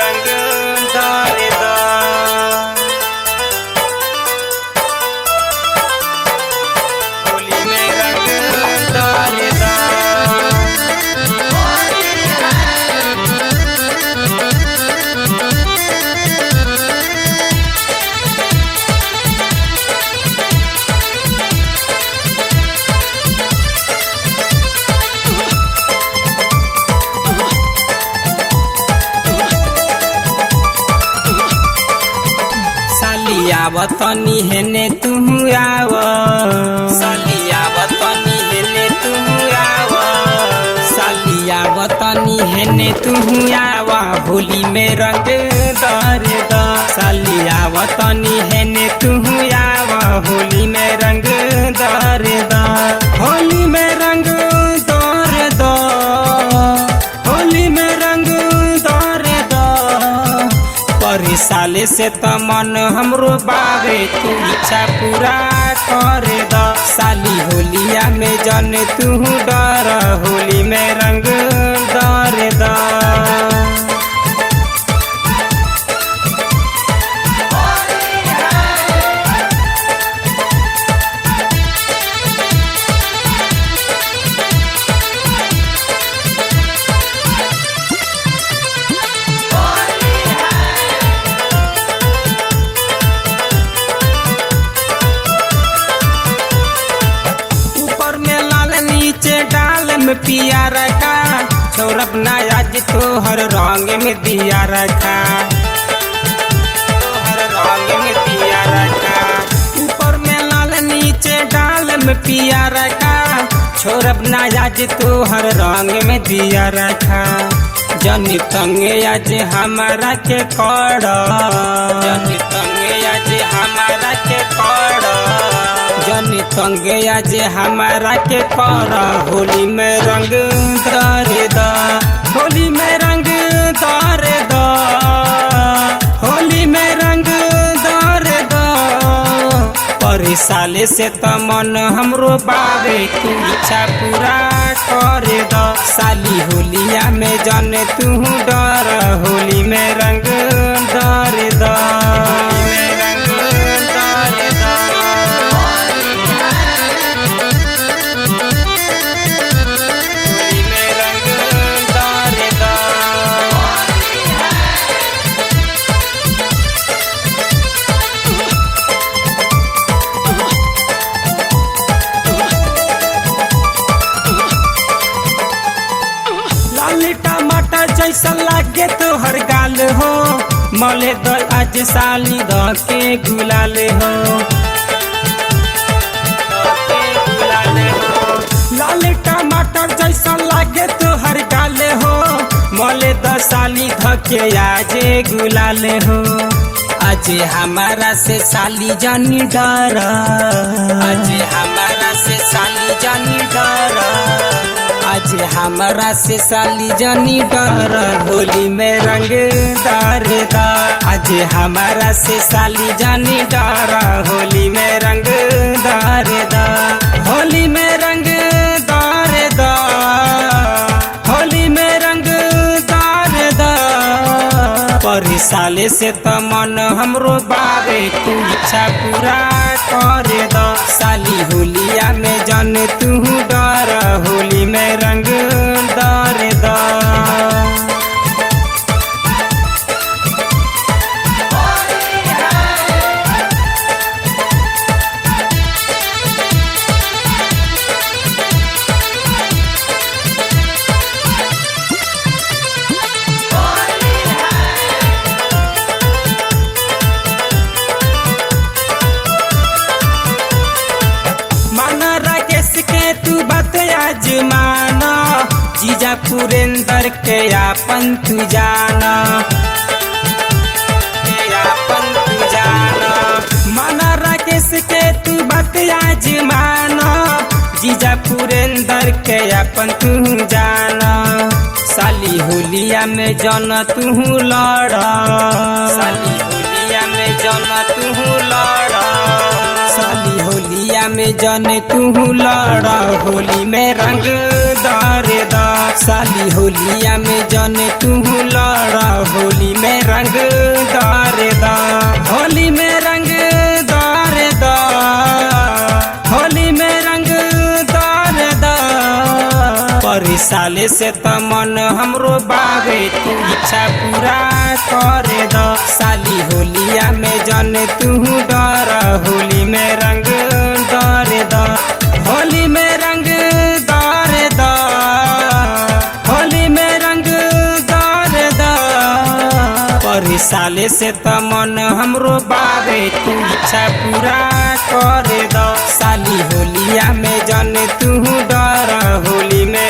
रंग डाले दा। होली में रंग डाले दा। सालियावतनी हेने तू आव, सालियावतनी हेने तू आव, सालियावतनी हेने तू आव, होली में रंग डाले दा। सालियावतनी हेने तू आव, होली में रंग डाले दा। होली में रंग डाले दा, होली में रंग डाले दा। पर साले से त मन हमरो बावे, तू इच्छा पूरा करे दा। साली होलिया में जन तू डर, होली में रंग डाले दा। डाल में पिया रखा, सौरभ नायाज तो हर रंग में दिया रखा, हर रंग में दिया रखा। ऊपर में लाल नीचे डाल में पिया रखा, सौरभ नायाज तो हर रंग में दिया रखा। जनी तंगे आज हमारा के कड़, जनी तंगे आज हमारा के कड़, जनी तंगे आज हमारा के कर। होली में रंग डाले दा, होली में रंग डाले दा, होली में रंग डाले दा। पर साले से त मन हमरो बावे, तू इच्छा पूरा करे दा। साली होलिया में जन तू डर, होली में रंग डाले दा। टमाटर जैसा लागे तो हर गाल हो, मले द आज साली द के गुलाल हो, लाल टमाटर जैसा लागे तो हर गाल हो, मले द साली द के आज गुलाल हो। आज हमारा से साली जानी डर, आज हमारा से साली जानी डर, आज हमारा से साली जानी डर। होली में रंग डाले दा, आज हमारा से साली जानी डर। होली में रंग डाले दा, होली में रंग डाले दा, होली में रंग डाले दा। पर साले से त मन हमरो बावे, तू इच्छा पूरा करे दा। साली होलिया में जन तू डर, होली में रंग डाले दा। माना जीजा पुरेंदर के आपन तू जाना, आपन तू जाना। माना राकेश के तू बात आज माना, जीजा पुरेंदर के आपन तू जाना। साली होलिया में जन तू लड़, साली होलिया में जन तू लड़, साली होलिया में जने तू लड़ा होली में रंग दारे दा साली होलिया में जने तू लड़ा होली में रंग दारे दा होली में रंग दारे दा होली में रंग दारे दा पर साले से तमन हमरो बावे तू इच्छा पूरा करे दा साली होलिया में जने तू डर होली में रंग दारे दा होली में रंग दारे दा होली में रंग दारे दा पर साले से तमन हमरो बावे तू इच्छा पूरा करे दा साली होलिया में जने तू डर होली में